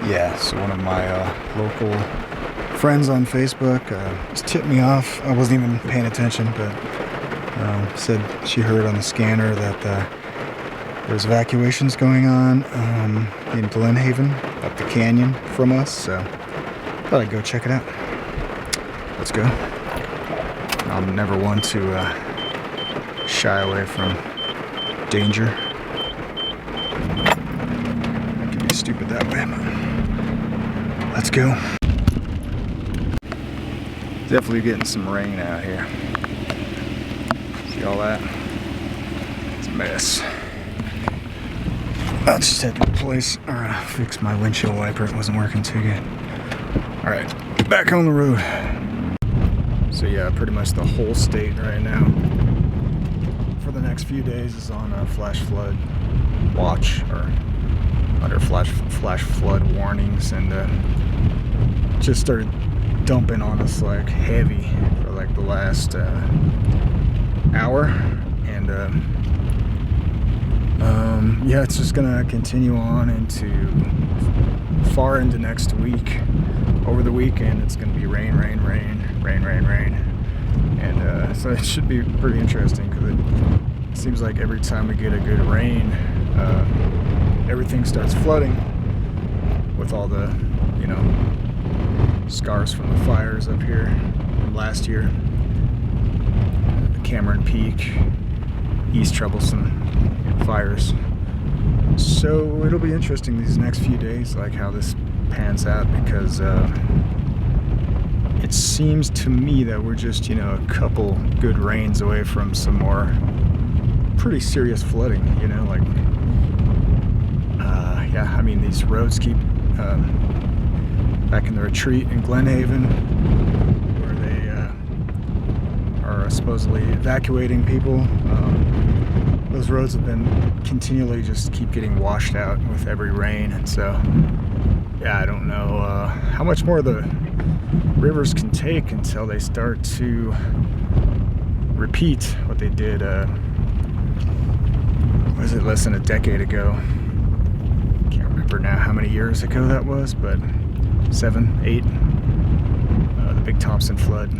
Yeah, so one of my local friends on Facebook just tipped me off. I wasn't even paying attention, but said she heard on the scanner that there's evacuations going on in Glen Haven, up the canyon from us, so thought I'd go check it out. Let's go. I'm never one to shy away from danger. It can be stupid that way, but let's go. Definitely getting some rain out here. See all that? It's a mess. I just had to replace or fix my windshield wiper. It wasn't working too good. Alright, back on the road. So yeah, pretty much the whole state right now for the next few days is on a flash flood watch, or under flash flood warnings, and just started dumping on us like heavy for like the last hour, and yeah, it's just gonna continue on into far into next week. Over the weekend it's gonna be rain, and so it should be pretty interesting, because it seems like every time we get a good rain, everything starts flooding with all the, scars from the fires up here from last year. The Cameron Peak, East Troublesome fires. So it'll be interesting these next few days, like how this pans out, because it seems to me that we're just, a couple good rains away from some more pretty serious flooding, yeah, I mean, these roads keep back in the retreat in Glen Haven, where they are supposedly evacuating people. Those roads have been continually just keep getting washed out with every rain, and so yeah, I don't know how much more the rivers can take until they start to repeat what they did was it less than a decade ago? Can't remember now how many years ago that was, but 7, 8, the Big Thompson flood.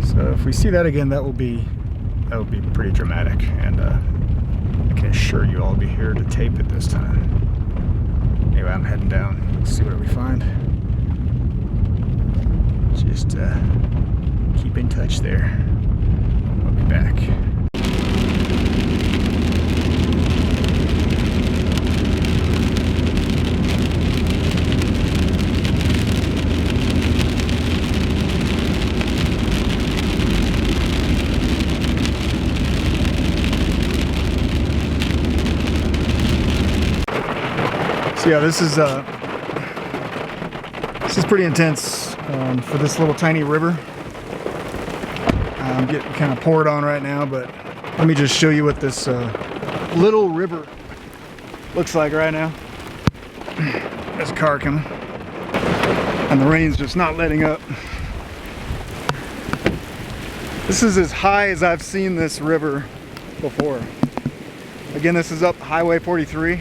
So if we see that again, that would be pretty dramatic, and I can assure you I'll be here to tape it this time. Anyway, I'm heading down. Let's see what we find. Just keep in touch there. I'll be back. Yeah, this is pretty intense for this little tiny river. I'm getting kind of poured on right now, but let me just show you what this little river looks like right now. There's a car coming, and the rain's just not letting up. This is as high as I've seen this river before. Again, this is up Highway 43.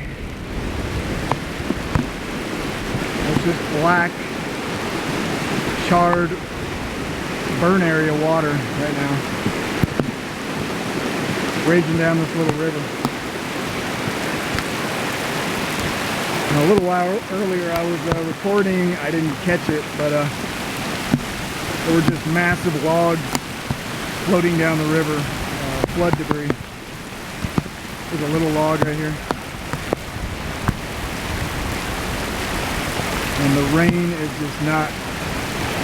Just black, charred, burn area water right now, raging down this little river. And a little while earlier I was recording, I didn't catch it, but there were just massive logs floating down the river, flood debris. There's a little log right here. And the rain is just not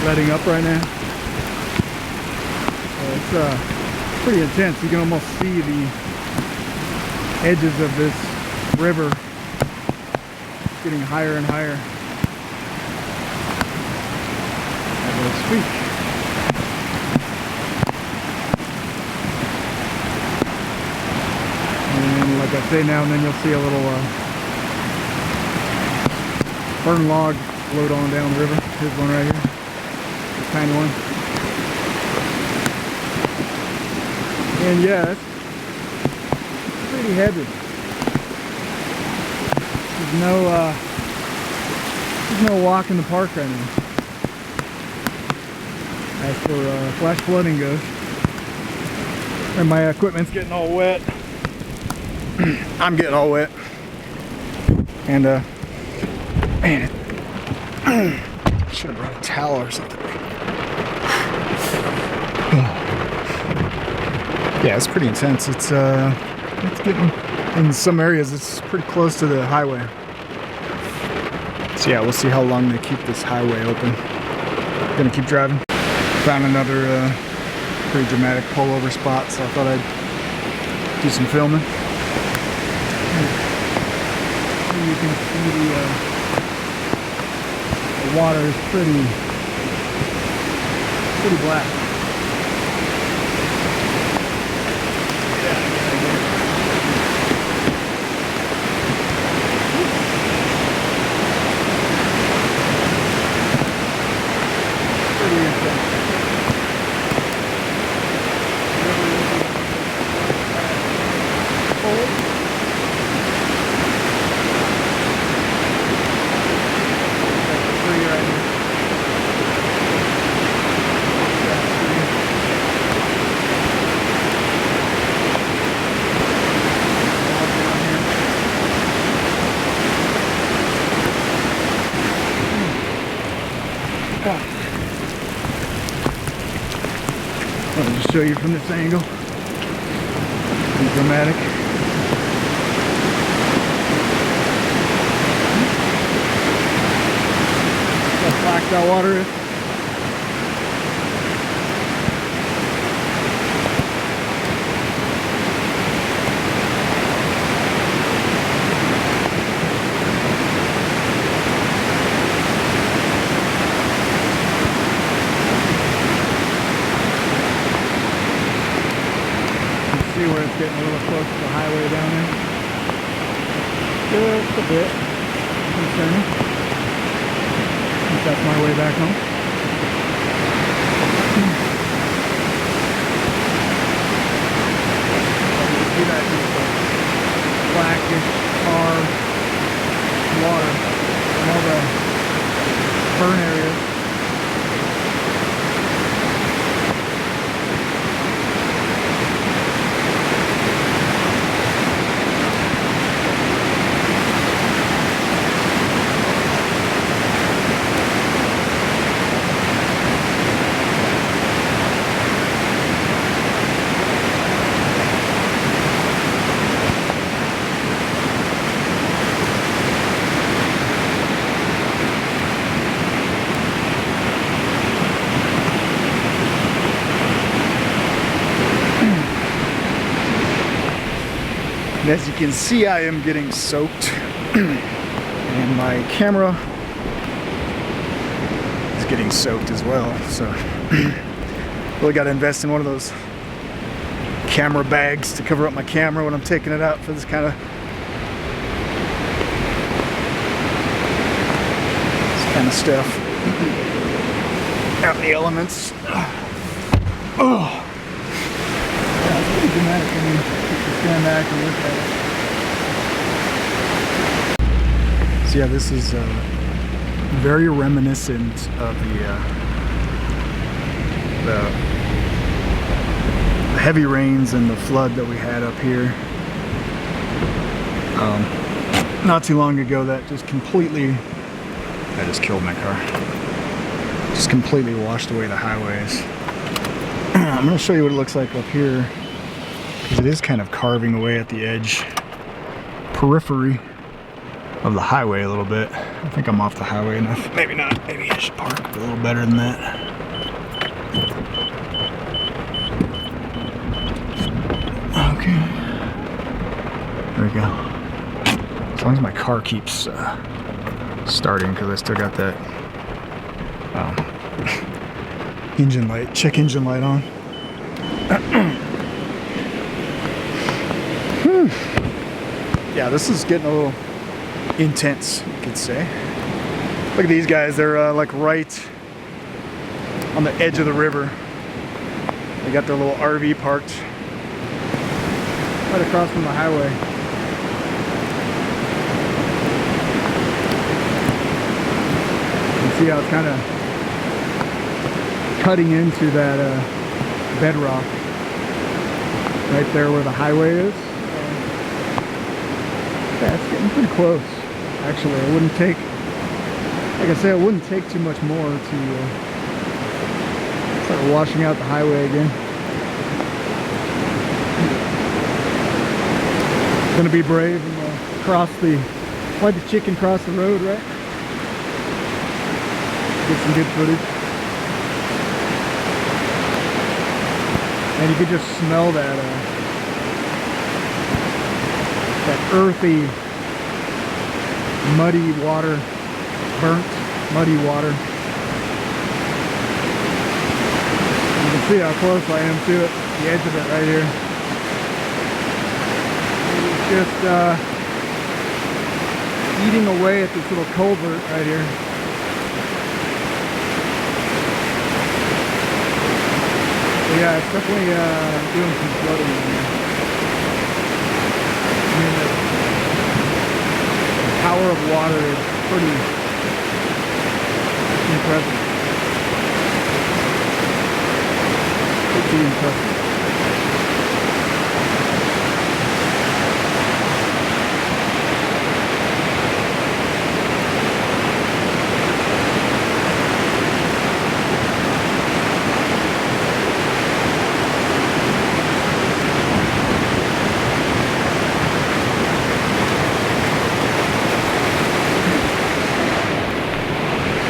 letting up right now. So it's pretty intense. You can almost see the edges of this river getting higher and higher as I speak. And like I say, now and then you'll see a little burn log float on down the river. Here's one right here, this tiny one. And yeah, it's pretty heavy. There's no There's no walk in the park right now. As for flash flooding goes. And my equipment's getting all wet. I'm getting all wet. And man, I should have brought a towel or something. Yeah, it's pretty intense. It's getting, in some areas it's pretty close to the highway. So yeah, we'll see how long they keep this highway open. Gonna keep driving. Found another pretty dramatic pullover spot, so I thought I'd do some filming. Here you can see the water is pretty black. I'll just show you from this angle. It's dramatic. How black that water is. See where it's getting a little close to the highway down there. Just a bit concerning. I think that's my way back home. You see that just blackish tar water and all the burn areas. And as you can see, I am getting soaked, and my camera is getting soaked as well. So, really got to invest in one of those camera bags to cover up my camera when I'm taking it out for this kind of stuff. Out in the elements. Oh. Yeah, it's pretty dramatic. I mean, stand back and look at it. So yeah, this is very reminiscent of the heavy rains and the flood that we had up here not too long ago. That just completely, I just killed my car. Just completely washed away the highways. I'm going to show you what it looks like up here, because it is kind of carving away at the edge, periphery of the highway a little bit. I think I'm off the highway enough. Maybe not. Maybe I should park a little better than that. Okay. There we go. As long as my car keeps starting, because I still got that engine light, check engine light on. Yeah, this is getting a little intense, you could say. Look at these guys, they're like right on the edge of the river. They got their little RV parked right across from the highway. See how it's kind of cutting into that bedrock right there where the highway is. Yeah, it's getting pretty close. Actually, it wouldn't take, like I said, it wouldn't take too much more to start washing out the highway again. Gonna be brave and let the chicken cross the road, right? Get some good footage. And you could just smell that earthy, muddy water, burnt, muddy water. You can see how close I am to it, the edge of it right here. It's just eating away at this little culvert right here. So yeah, it's definitely doing some flooding in here. I mean, the power of water is pretty impressive. Pretty impressive.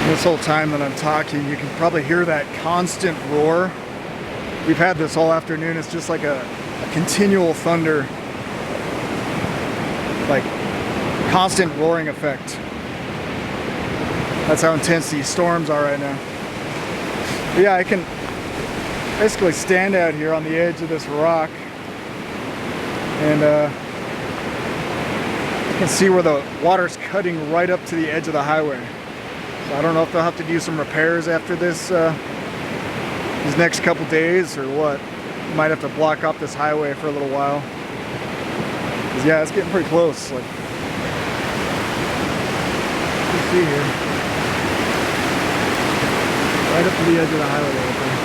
This whole time that I'm talking, you can probably hear that constant roar. We've had this all afternoon. It's just like a continual thunder, like constant roaring effect. That's how intense these storms are right now. But yeah, I can basically stand out here on the edge of this rock and you can see where the water's cutting right up to the edge of the highway. I don't know if they'll have to do some repairs after this, these next couple days or what. Might have to block off this highway for a little while. 'Cause yeah, it's getting pretty close. Like, you can see here, right up to the edge of the highway right there.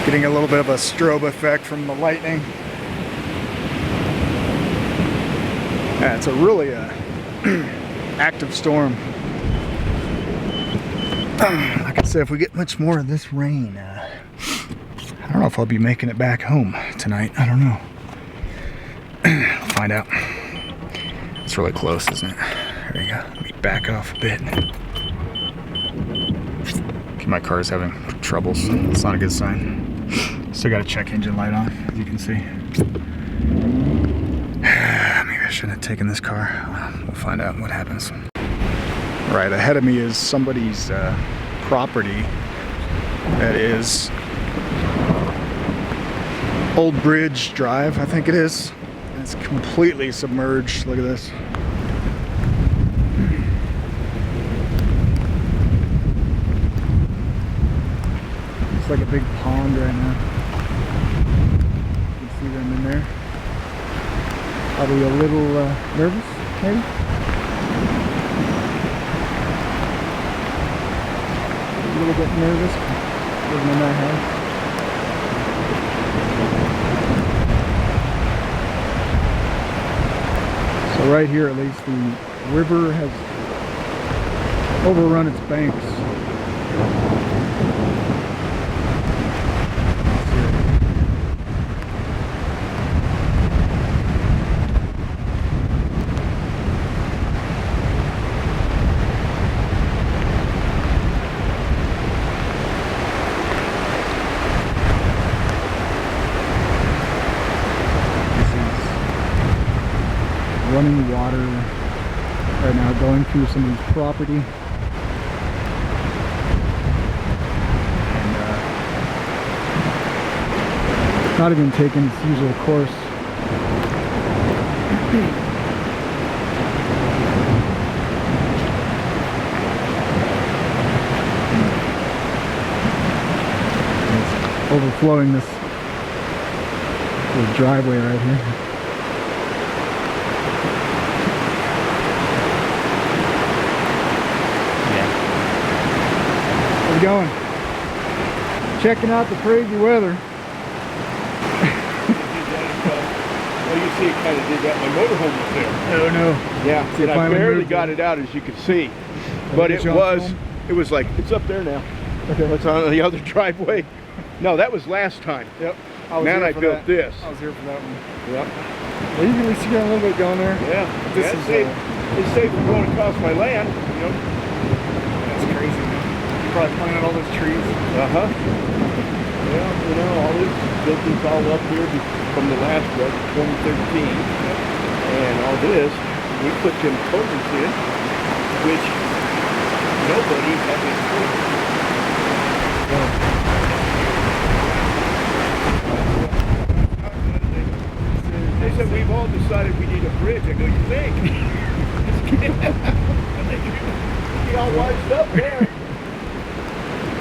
Getting a little bit of a strobe effect from the lightning. Yeah, it's a really active storm. Like I said, if we get much more of this rain, I don't know if I'll be making it back home tonight. I don't know. I'll find out. It's really close, isn't it? There you go. Let me back off a bit. Okay, my car's having troubles. It's not a good sign. Still got a check engine light on, as you can see. Maybe I shouldn't have taken this car. We'll find out what happens. Right ahead of me is somebody's property that is Old Bridge Drive, I think it is. It's completely submerged. Look at this. It's like a big pond right now. You can see them in there. Probably a little nervous, maybe? A little bit nervous living in that house. So right here at least the river has overrun its banks. Running water right now going through some of this property, and not even taking its usual course. overflowing this little driveway right here. Yeah. How's it going? Checking out the crazy weather. Well, you see, it kind of did that. My motorhome was there. Oh no. Yeah, and I barely got it out, as you can see. But it was like, it's up there now. Okay. It's on the other driveway. No, that was last time. Yep. Now I built this. I was here for that one. Yep. Well, you can at least see a little bit going there. Yeah. This is is it's safe from going across my land, you know. That's crazy, man. You probably planted all those trees. Uh-huh. Yeah, you know, all this built this all up here from the last flood, 2013. And all this, we put them culverts in, which nobody had been told. They said, we've all decided we need a bridge. I go, you think? Be all washed up there.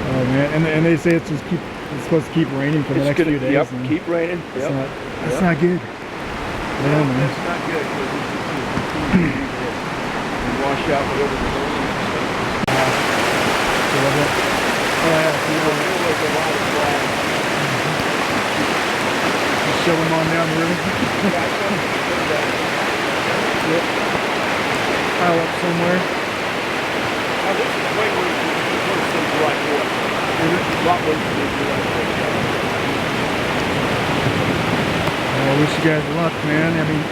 Oh man, and they say it's supposed to keep raining for the next few days. Yep, keep raining. That's not good. Yeah, man. That's not good, because it's just and wash out whatever the road is. Oh yeah, You know, there was a lot of flags. just shove them on down the river. Yep. Pile up somewhere. Now this is way worse than July 4th. A lot worse than July 4th. I wish you guys luck, man. I mean,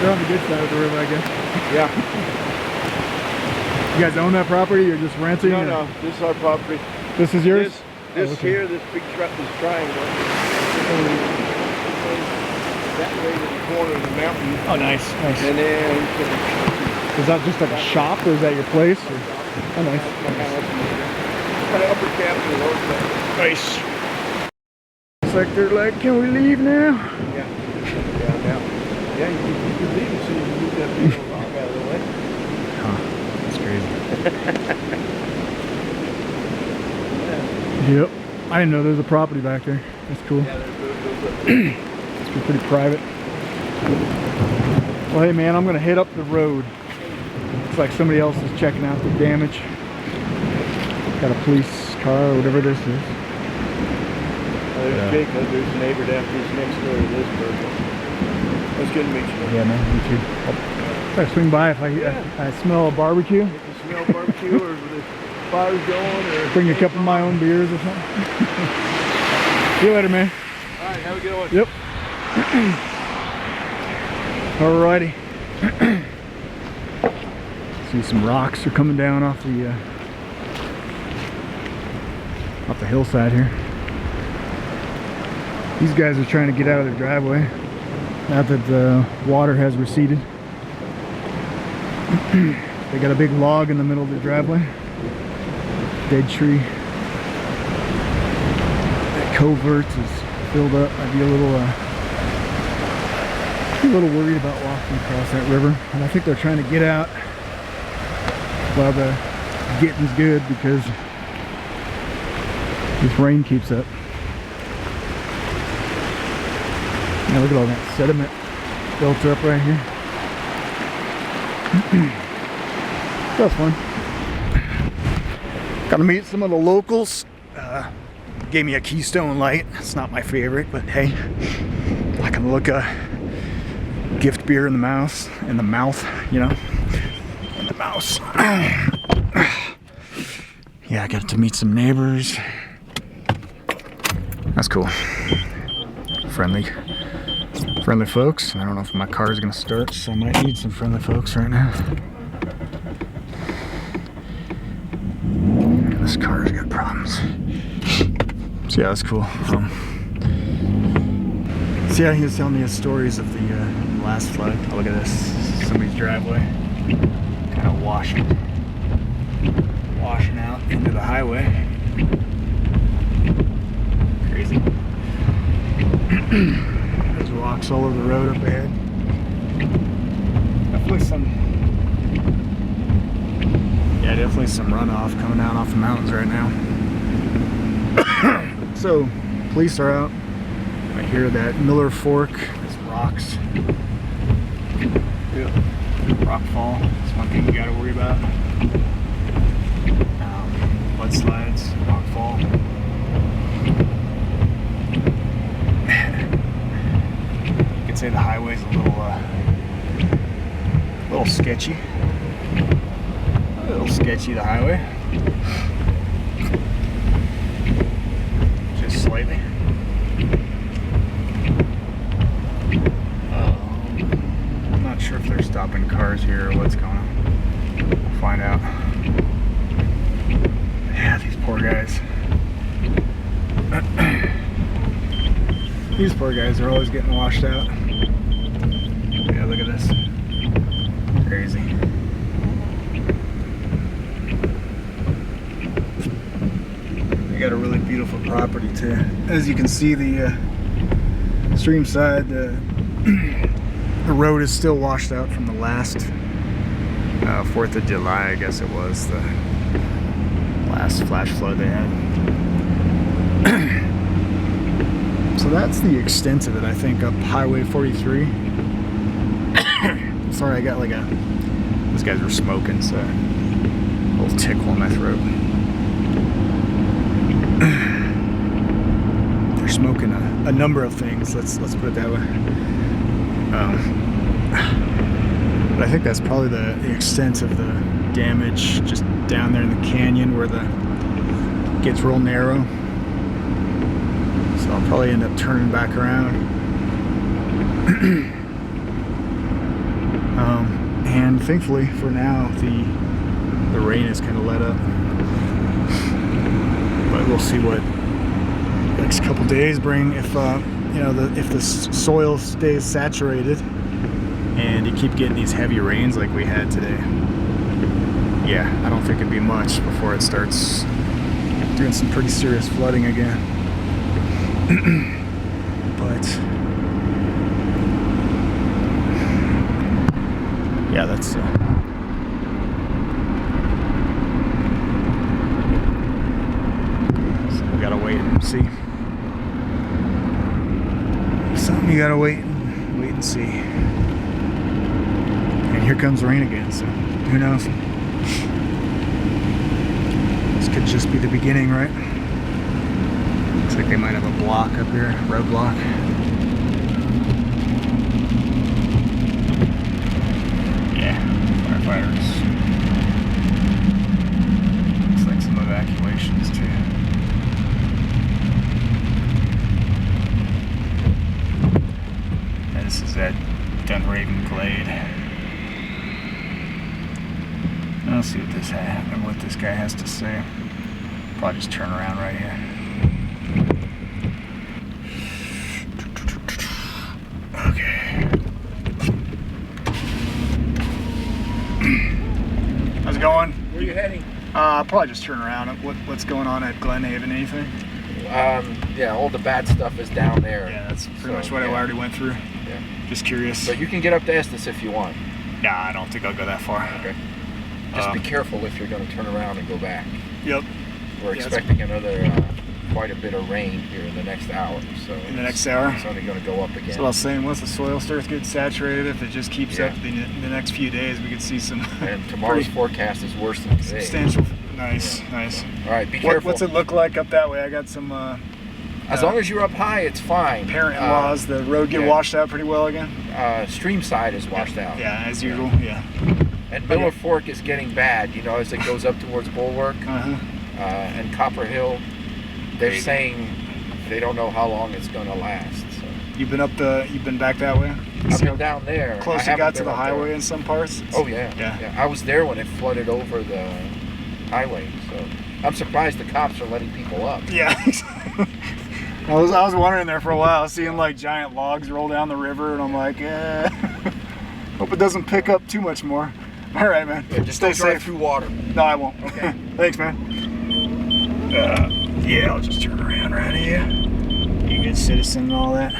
they're on the good side of the river, I guess. Yeah. You guys own that property or just renting? No, no, this is our property. This is yours? This okay. here, this big truck, this triangle. That way to the corner of the mountain. Oh, nice, nice. And then is that just like a shop, or is that your place? Or? Oh, nice. Kind of upper cap and lower cap. Nice. It's like they're like, can we leave now? Yeah. Yeah, now. Yeah, you can leave as soon as you move that big old rock out of the way. Huh. That's crazy. Yeah. Yep. I didn't know there was a property back there. That's cool. Yeah, It's pretty private. Well, hey man, I'm gonna head up the road. Looks like somebody else is checking out the damage. Got a police car or whatever this is. There's Jacob, there's a neighbor down here next door to this person. It's good to meet you. Yeah, man, me too. I'll swing by if I smell a barbecue. If you smell barbecue or the fire's going, or bring a couple of my own beers or something. See you later, man. Alright, have a good one. Yep. Alrighty. See, some rocks are coming down off the hillside here. These guys are trying to get out of their driveway now that the water has receded. They got a big log in the middle of their driveway. Dead tree. That covert is filled up. I'd be a little worried about walking across that river. And I think they're trying to get out while the getting's good, because this rain keeps up. Now look at all that sediment built up right here. That's fun. Got to meet some of the locals. Gave me a Keystone Light. It's not my favorite, but hey, I can look a gift beer in the mouth, you know, in the mouse. Yeah, I got to meet some neighbors. That's cool. Friendly folks. I don't know if my car is gonna start, so I might need some friendly folks right now. This car's got problems. So yeah, that's cool. So yeah, he was telling me his stories of the last flood. Oh, look at this. Somebody's driveway. Kind of washing out into the highway. Crazy. There's rocks all over the road up ahead. Definitely some runoff coming down off the mountains right now. So Police are out. I hear that Miller Fork is rocks. Yeah. Rock fall. That's one thing you gotta worry about. Mudslides, rock fall. You could say the highway's a little sketchy. A little sketchy, the highway. Just slightly. I'm not sure if they're stopping cars here or what's going on. We'll find out. Yeah, these poor guys. These poor guys are always getting washed out. Yeah, look at this. Crazy. They got a really beautiful property too. As you can see, the stream side, the road is still washed out from the last 4th of July, I guess it was, the last flash flood they had. So that's the extent of it, I think, up Highway 43. Sorry, I got like those guys were smoking, so a little tickle in my throat. They're smoking a number of things, let's put it that way. But I think that's probably the extent of the damage just down there in the canyon where it gets real narrow. So I'll probably end up turning back around. And thankfully for now the rain is kind of let up. But we'll see what the next couple days bring if if the soil stays saturated and you keep getting these heavy rains like we had today. Yeah, I don't think it'd be much before it starts doing some pretty serious flooding again. But yeah, that's so we gotta wait and see. Something you gotta wait and see. And here comes rain again, so who knows? This could just be the beginning, right? Looks like they might have a block up here, roadblock. Yeah, firefighters. Looks like some evacuations too. And this is at Glen Haven Glade. I'll see what this guy has to say. Probably just turn around right here. Okay. How's it going? Where are you heading? Probably just turn around. What's going on at Glen Haven? Anything? Yeah, all the bad stuff is down there. Yeah, that's pretty much what I already went through. Yeah. Just curious. But you can get up to Estes if you want. Nah, I don't think I'll go that far. Okay. Just be careful if you're going to turn around and go back. Yep. We're expecting another quite a bit of rain here in the next hour. So in the next hour? It's only going to go up again. So I was saying, once the soil starts getting saturated, if it just keeps up the next few days, we could see some. And tomorrow's forecast is worse than today. Substantial. Nice, nice. All right, be careful. What's it look like up that way? I got some. As long as you're up high, it's fine. Parent-in-laws, the road get washed out pretty well again? Stream side is washed out. Yeah, as usual, yeah. And Miller Fork is getting bad, as it goes up towards Bulwark and Copper Hill. They're saying they don't know how long it's going to last. So. You've been back that way? I've been down there. Close it got to the highway in some parts? Oh, yeah. I was there when it flooded over the highway, so I'm surprised the cops are letting people up. Yeah. I was wondering there for a while, seeing like giant logs roll down the river, and I'm like, hope it doesn't pick up too much more. All right, man. Yeah, just stay safe through water. No, I won't. Okay. Thanks, man. Yeah, I'll just turn around right here. Be a good citizen and all that.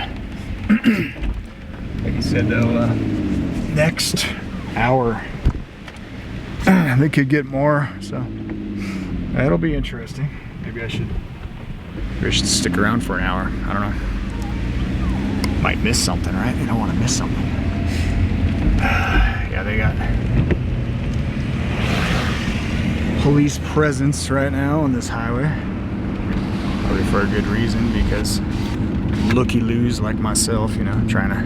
Like you said, though, next hour, they could get more, so that'll be interesting. Maybe I should We should stick around for an hour. I don't know. Might miss something, right? You don't want to miss something. Yeah, they got police presence right now on this highway. Probably for a good reason, because looky-loos like myself, you know, trying to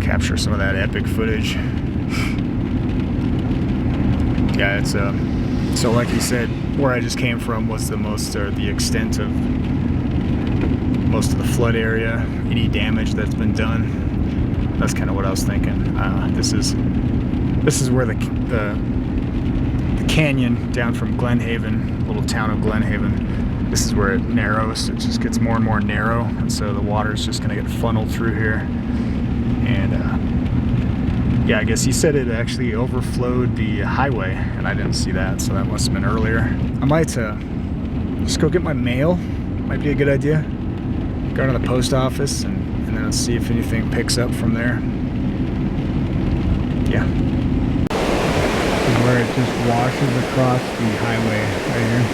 capture some of that epic footage. Yeah, it's so like he said, where I just came from was the most, or the extent of most of the flood area, any damage that's been done. That's kind of what I was thinking. This is where the canyon down from Glen Haven, little town of Glen Haven, this is where it narrows. It just gets more and more narrow, and so the water's just gonna get funneled through here. And yeah, I guess he said it actually overflowed the highway, and I didn't see that, so that must have been earlier. I might just go get my mail. Might be a good idea. Go to the post office and then I'll see if anything picks up from there. Yeah. This is where it just washes across the highway right here.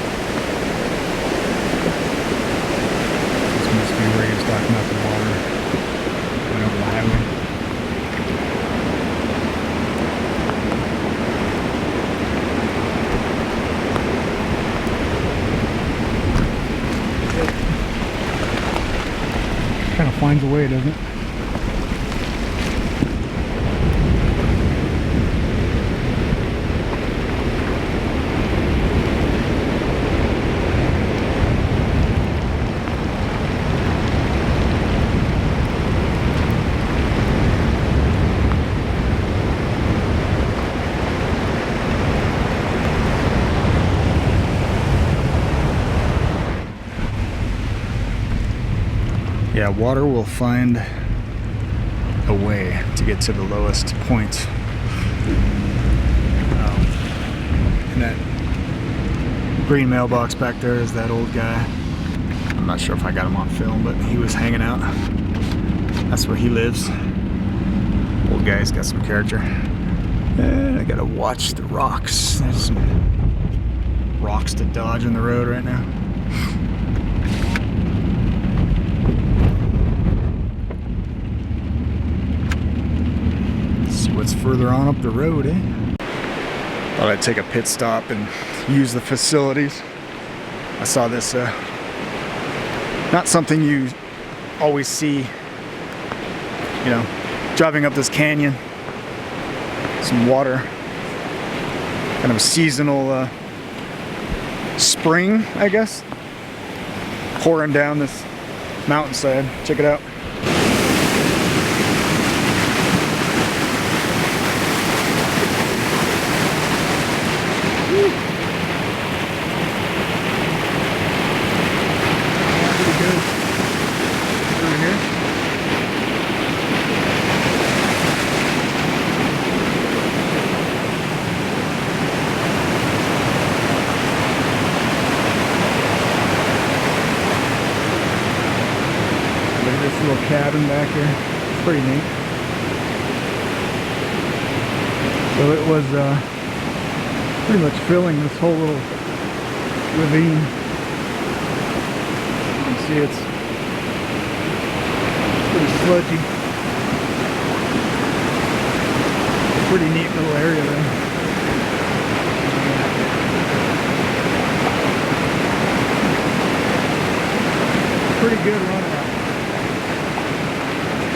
This must be where he was talking about the water going over the highway. Kind of finds a way, doesn't it? Yeah, water will find a way to get to the lowest point. And that green mailbox back there is that old guy. I'm not sure if I got him on film, but he was hanging out. That's where he lives. Old guy's got some character. And I gotta watch the rocks. There's some rocks to dodge on the road right now. What's further on up the road, eh? Thought I'd take a pit stop and use the facilities. I saw this, not something you always see, you know, driving up this canyon. Some water, kind of a seasonal spring, I guess, pouring down this mountainside. Check it out. Little cabin back here. It's pretty neat. So it was pretty much filling this whole little ravine. You can see it's pretty sludgy. Pretty neat little area there. Pretty good run out.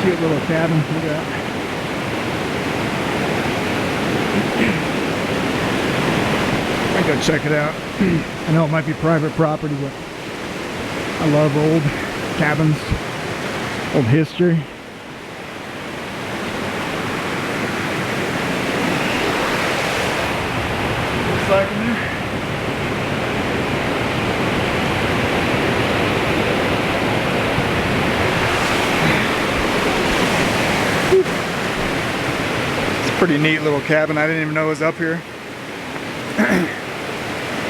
Cute little cabin. Look at that. I'll go check it out. I know it might be private property, but I love old cabins, old history. Looks like in there. Pretty neat little cabin. I didn't even know it was up here.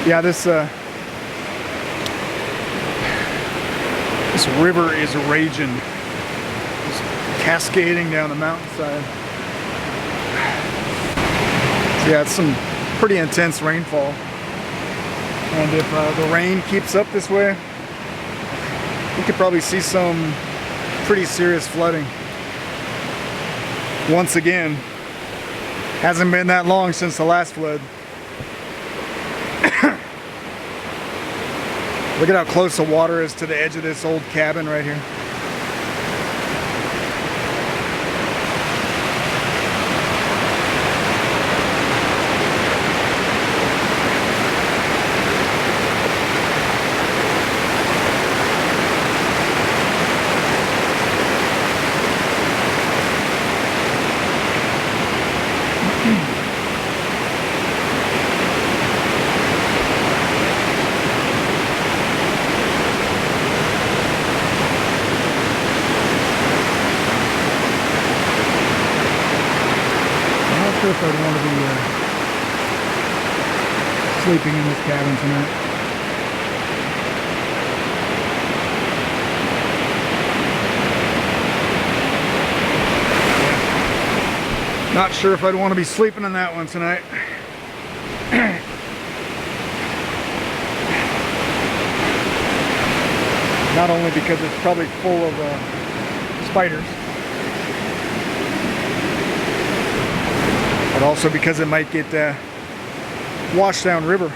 Yeah, this river is raging, just cascading down the mountainside. So yeah, it's some pretty intense rainfall. And if the rain keeps up this way, we could probably see some pretty serious flooding. Once again, hasn't been that long since the last flood. Look at how close the water is to the edge of this old cabin right here. If I'd want to be sleeping in this cabin tonight. Not sure if I'd want to be sleeping in that one tonight. Not only because it's probably full of spiders, but also because it might get washed down river.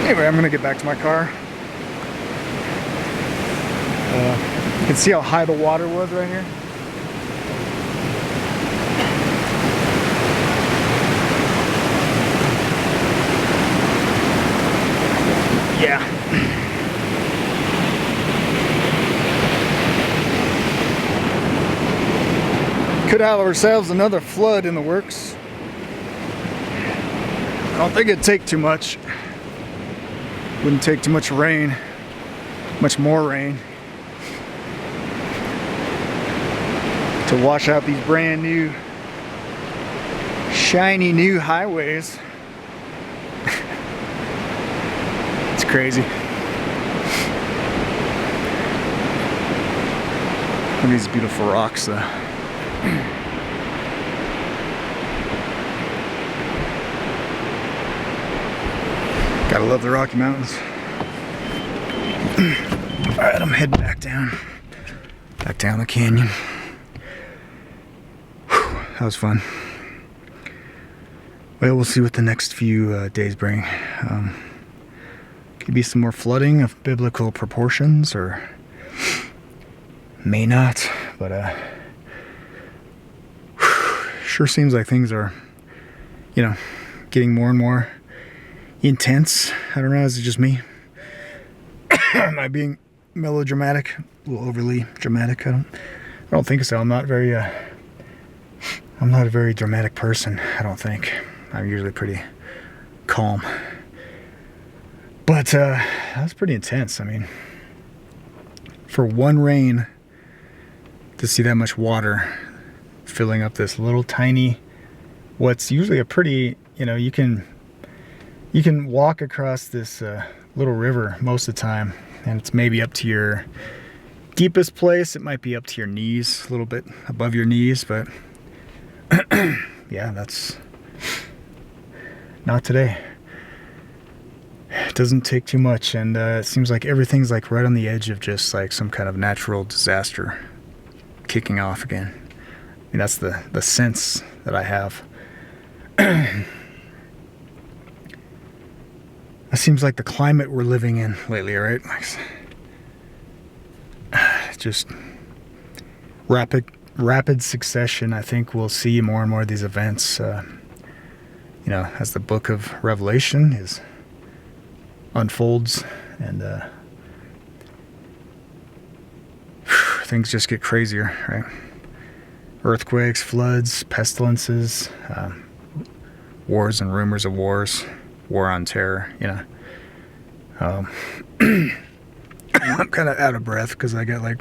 Anyway, I'm gonna get back to my car. You can see how high the water was right here. Yeah. Could have ourselves another flood in the works. I don't think it'd take too much. Wouldn't take too much rain, much more rain, to wash out these brand new, shiny new highways. It's crazy. Look at these beautiful rocks though. Gotta love the Rocky Mountains. Alright, I'm heading back down the canyon. Whew, that was fun. Well, we'll see what the next few days bring. Could be some more flooding of biblical proportions, or may not, but sure seems like things are, getting more and more intense. I don't know, is it just me? Am I being melodramatic? A little overly dramatic? I don't think so. I'm not a very dramatic person, I don't think. I'm usually pretty calm. But that was pretty intense. I mean, for one rain to see that much water filling up this little tiny, what's usually a pretty, you can walk across this little river most of the time, and it's maybe up to your deepest place. It might be up to your knees, a little bit above your knees, but yeah, that's not today. It doesn't take too much, and it seems like everything's like right on the edge of just like some kind of natural disaster kicking off again. I mean, that's the sense that I have. It seems like the climate we're living in lately, right? Like, just rapid succession. I think we'll see more and more of these events, as the book of Revelation unfolds, and things just get crazier, right? Earthquakes, floods, pestilences, wars and rumors of wars, war on terror, I'm kind of out of breath because I got like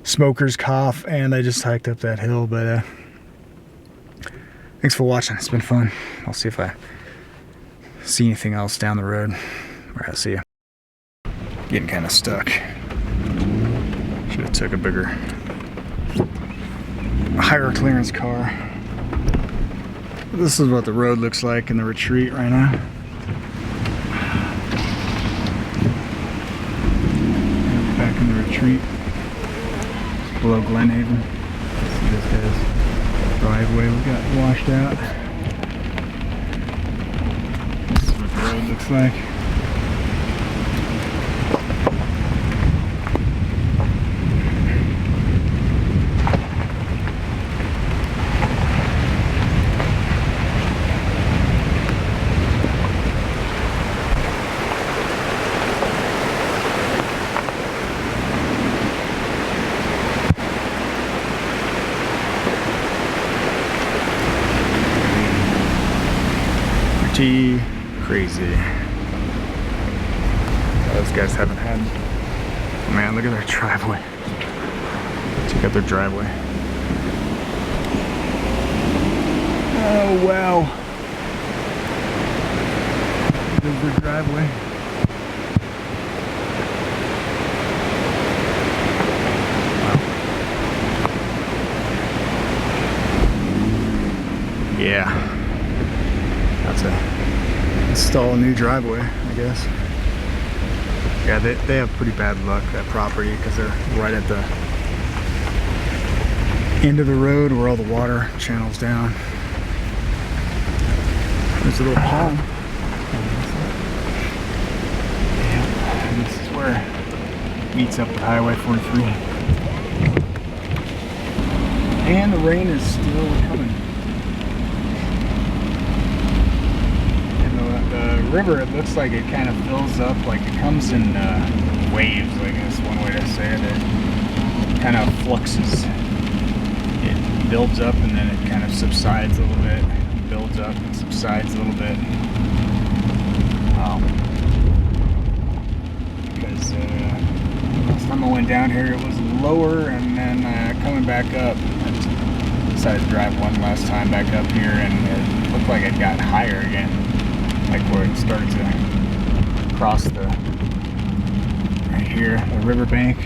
smoker's cough and I just hiked up that hill, but thanks for watching. It's been fun. I'll see if I see anything else down the road. All right, see ya. Getting kind of stuck. Should have took a higher clearance car. This is what the road looks like in the retreat right now. Back in the retreat. It's below Glen Haven. See this guy's driveway we got washed out. This is what the road looks like. Crazy. Those guys haven't had. Man, look at their driveway. Check out their driveway. Oh wow. There's their driveway. Wow. Yeah. That's a install a new driveway, I guess. Yeah, they have pretty bad luck, that property, because they're right at the end of the road where all the water channels down. There's a little palm. Yeah, and this is where it meets up with Highway 43. And the rain is still coming. The river, it looks like it kind of fills up, like it comes in waves, I guess one way to say it. It kind of fluxes. It builds up and then it kind of subsides a little bit. Builds up and subsides a little bit. Because last time I went down here it was lower, and then coming back up, I decided to drive one last time back up here and it looked like it got higher again. Like where it started to cross the, right here, the riverbank.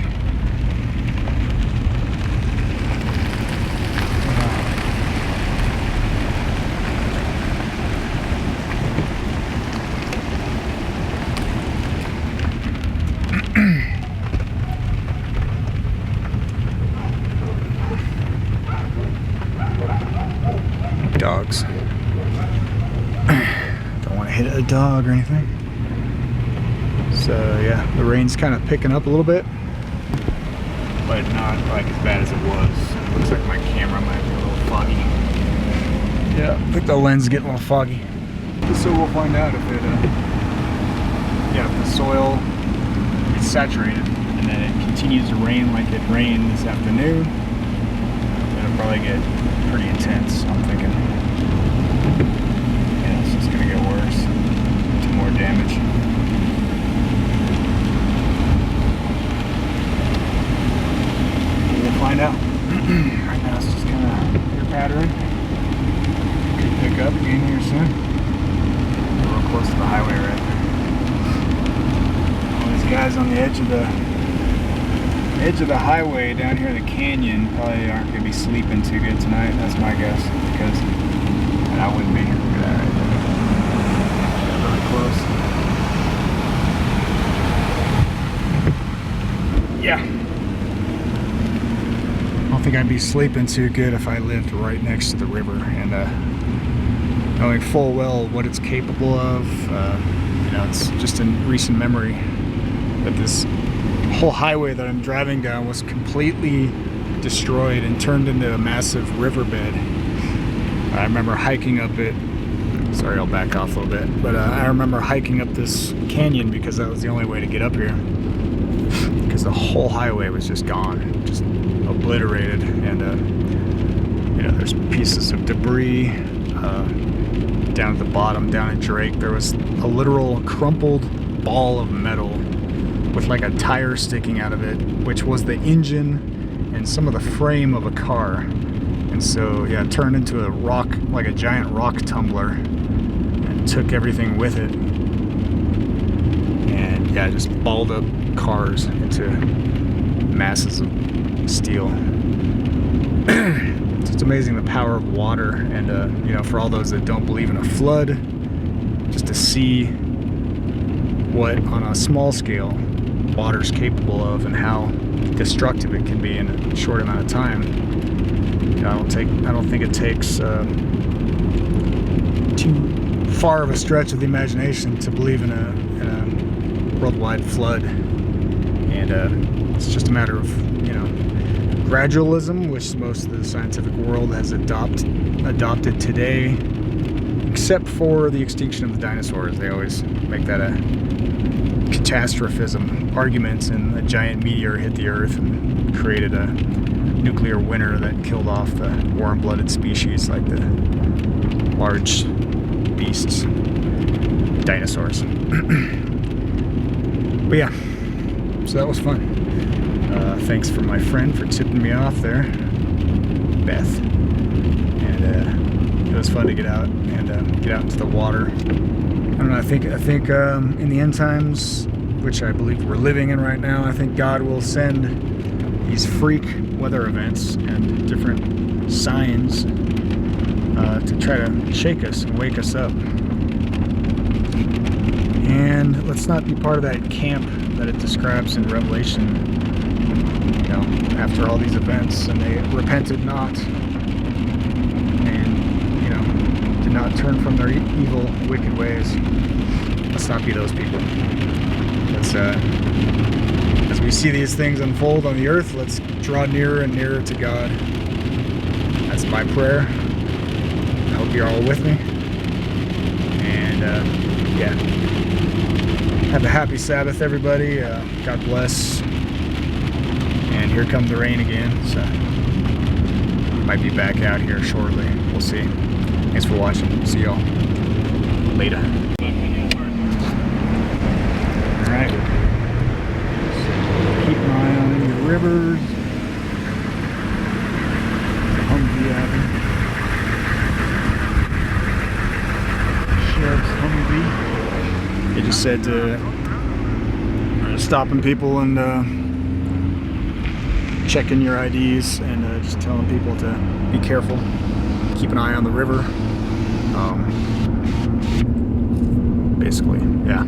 Dogs. Hit a dog or anything. So yeah, the rain's kind of picking up a little bit, but not like as bad as it was. Looks like my camera might be a little foggy. Yeah, I think the lens is getting a little foggy. So we'll find out if it, if the soil is saturated and then it continues to rain like it rained this afternoon. It'll probably get pretty intense, I'm thinking. It's just gonna get worse. More damage. We'll find out. Right now it's just kind of clear pattern. Could pick up again here soon. We're real close to the highway right there. All these guys on the edge of the highway down here in the canyon probably aren't going to be sleeping too good tonight. That's my guess. Because, and I wouldn't be. Look at that right there. Close. Yeah. I don't think I'd be sleeping too good if I lived right next to the river, and knowing full well what it's capable of. It's just in recent memory that this whole highway that I'm driving down was completely destroyed and turned into a massive riverbed. I remember hiking up it. Sorry, I'll back off a little bit. But I remember hiking up this canyon because that was the only way to get up here. Because the whole highway was just gone, just obliterated. And, there's pieces of debris down at the bottom, down at Drake. There was a literal crumpled ball of metal with like a tire sticking out of it, which was the engine and some of the frame of a car. And so, yeah, it turned into a rock, like a giant rock tumbler, and took everything with it. And yeah, just balled up cars into masses of steel. It's amazing the power of water, and for all those that don't believe in a flood, just to see what on a small scale water's capable of and how destructive it can be in a short amount of time. I don't think it takes too far of a stretch of the imagination to believe in a worldwide flood, and it's just a matter of gradualism, which most of the scientific world has adopted today, except for the extinction of the dinosaurs. They always make that a catastrophism argument, and a giant meteor hit the Earth and created a nuclear winter that killed off the warm-blooded species like the large beasts, dinosaurs. But yeah, so that was fun. Thanks for my friend for tipping me off there, Beth. And it was fun to get out and get out into the water. I don't know. I think in the end times, which I believe we're living in right now, I think God will send these freak weather events and different signs to try to shake us and wake us up. And let's not be part of that camp that it describes in Revelation. After all these events, and they repented not, and did not turn from their evil, wicked ways. Let's not be those people. Let's, as we see these things unfold on the earth, let's draw nearer and nearer to God. That's my prayer. I hope you're all with me. And have a happy Sabbath, everybody. God bless. And here comes the rain again, so might be back out here shortly. We'll see. Thanks for watching. See y'all later. Alright. Keep an eye on the rivers. Humvee Avenue. Sheriff's Humvee. They just said stopping people and checking your IDs and just telling people to be careful, keep an eye on the river. Basically, yeah.